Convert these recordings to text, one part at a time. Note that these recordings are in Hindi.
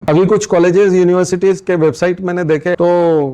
अभी कुछ कॉलेजेस यूनिवर्सिटीज के वेबसाइट मैंने देखे तो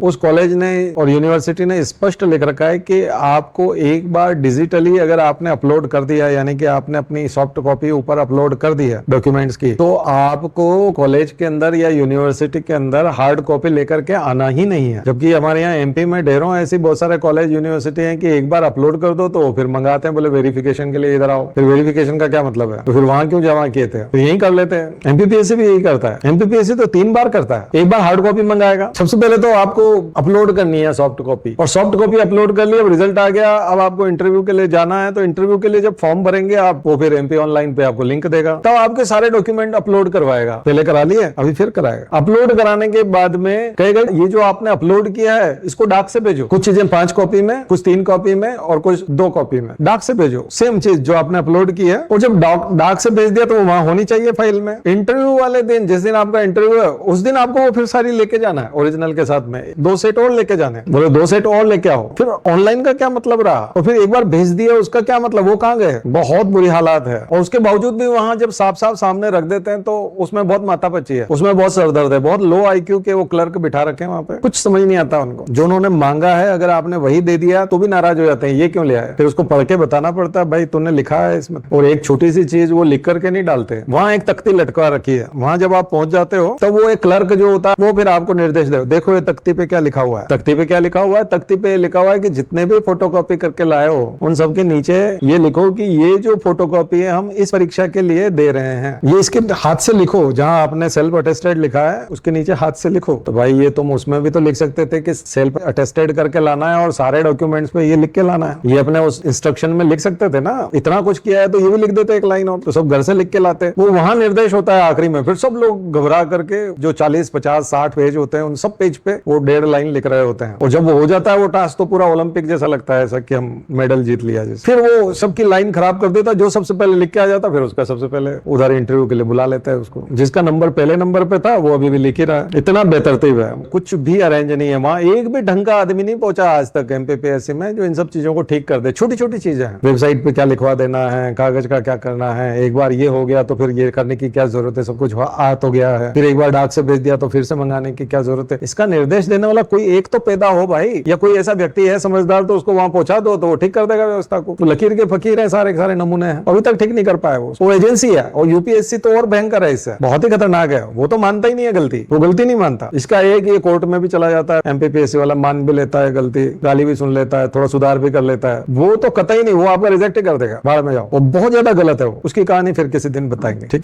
उस कॉलेज ने और यूनिवर्सिटी ने स्पष्ट लिख रखा है कि आपको एक बार डिजिटली अगर आपने अपलोड कर दिया, यानी कि आपने अपनी सॉफ्ट कॉपी ऊपर अपलोड कर दी है डॉक्यूमेंट्स की, तो आपको कॉलेज के अंदर या यूनिवर्सिटी के अंदर हार्ड कॉपी लेकर के आना ही नहीं है। जबकि हमारे यहाँ एमपी में ढेरों ऐसी बहुत सारे कॉलेज यूनिवर्सिटी हैं कि एक बार अपलोड कर दो तो फिर मंगाते हैं, बोले वेरिफिकेशन के लिए इधर आओ। फिर वेरिफिकेशन का क्या मतलब है? तो फिर वहां क्यों जमा किए थे? तो यही कर लेते हैं। एमपीपीएससी भी यही करता है। एमपीपीएससी तो 3 बार करता है। एक बार हार्ड कॉपी मंगाएगा, सबसे पहले तो आपको अपलोड करनी है सॉफ्ट कॉपी, और सॉफ्ट कॉपी अपलोड कर ली, अब रिजल्ट आ गया, अब आपको इंटरव्यू के लिए जाना है, तो इंटरव्यू के लिए जब फॉर्म भरेंगे आप, वो फिर एमपी ऑनलाइन पे आपको लिंक देगा, तब आपके सारे डॉक्यूमेंट अपलोड करवाएगा। पहले करा लिए, अभी फिर कराएगा। अपलोड कराने के बाद में कहेगा ये जो आपने अपलोड किया है इसको डाक से भेजो। कुछ चीजें 5 कॉपी में, कुछ 3 कॉपी में और कुछ 2 कॉपी में। डाक से भेजो सेम चीज जो आपने अपलोड की है, और जब डाक से भेज दिया तो वो वहां होनी चाहिए फाइल में। इंटरव्यू वाले दिन, जिस दिन आपका इंटरव्यू है, उस दिन आपको वो फिर सारी लेके जाना है ओरिजिनल के साथ में। 2 सेट और लेके जाने, बोले 2 सेट और लेके आओ। फिर ऑनलाइन का क्या मतलब रहा? और फिर एक बार भेज दिया उसका क्या मतलब? वो कहाँ गए? बहुत बुरी हालात है। और उसके बावजूद भी वहां जब साफ साफ सामने रख देते हैं तो उसमें बहुत माथापच्ची है, उसमें बहुत सरदर्द है, बहुत लो आईक्यू के वो क्लर्क बिठा रखे हैं वहां पे। कुछ समझ नहीं आता उनको। जो उन्होंने मांगा है अगर आपने वही दे दिया तो भी नाराज हो जाते हैं, ये क्यों लिया है? फिर उसको पढ़ के बताना पड़ता है, भाई तूने लिखा है इसमें। और एक छोटी सी चीज वो लिख करके नहीं डालते, वहां एक तख्ती लटका रखी है, वहां जब आप पहुंच जाते हो तब वो एक क्लर्क जो होता है वो फिर आपको निर्देश दे, देखो ये तख्ती पे क्या लिखा हुआ है। तख्ती पे क्या लिखा हुआ है? तख्ती पे लिखा हुआ है कि जितने भी फोटोकॉपी करके लाए हो उन सबके नीचे ये लिखो कि ये जो फोटोकॉपी है हम इस परीक्षा के लिए दे रहे हैं। ये इसके हाथ से लिखो, जहां आपने सेल्फ अटेस्टेड लिखा है उसके नीचे हाथ से लिखो। तो भाई ये तुम उसमें भी तो लिख सकते थे कि सेल्फ अटेस्टेड करके लाना है और सारे डॉक्यूमेंट्स पे ये लिख के लाना है। ये अपने उस इंस्ट्रक्शन में लिख सकते थे ना। इतना कुछ किया है तो ये भी लिख देते एक लाइन, और तो सब घर से लिख के लाते। वो वहां निर्देश होता है आखिरी में, फिर सब लोग घबरा करके जो 40, 50, 60 पेज होते हैं उन सब पेज पे वो 1.5 लाइन लिख रहे होते हैं। और जब वो हो जाता है वो टास्क तो पूरा ओलंपिक जैसा लगता है, ऐसा कि हम मेडल जीत लिया जैसे। फिर वो सबकी लाइन खराब कर देता, जो सबसे पहले लिख के आ जाता फिर उसका सबसे पहले उधर इंटरव्यू के लिए बुला लेता है उसको। जिसका नंबर पहले नंबर पे था वो अभी भी लिख ही रहा है। इतना बेतरतीब है, कुछ भी अरेंज नहीं है वहां। एक भी ढंग का आदमी नहीं पहुंचा आज तक एमपीपीएससी में जो इन सब चीजों को ठीक कर दे। छोटी छोटी चीजें हैं, वेबसाइट पे क्या लिखवा देना है, कागज का क्या करना है, एक बार ये हो गया तो फिर ये करने की क्या जरूरत है, सब कुछ आ तो गया है, फिर एक बार डाक से भेज दिया तो फिर से मंगाने की क्या जरूरत है। इसका निर्देश देने वाला कोई एक तो पैदा हो भाई, या कोई ऐसा व्यक्ति है समझदार तो उसको वहां पहुंचा दो तो वो ठीक कर देगा व्यवस्था को। तो लकीर के फकीर है, सारे सारे नमूने हैं, अभी तक ठीक नहीं कर पाए वो एजेंसी है। और यूपीएससी तो और भयंकर है, इससे बहुत ही खतरनाक है। वो तो मानता ही नहीं है गलती, वो गलती नहीं मानता। इसका एक ये कोर्ट में भी चला जाता है, एमपीपीएससी वाला मान भी लेता है गलती, गाली भी सुन लेता है, थोड़ा सुधार भी कर लेता है। वो तो कतई नहीं, वो आपका रिजेक्ट कर देगा, बाहर में जाओ। वो बहुत ज्यादा गलत है वो। उसकी कहानी फिर किसी दिन बताएंगे, ठीक है।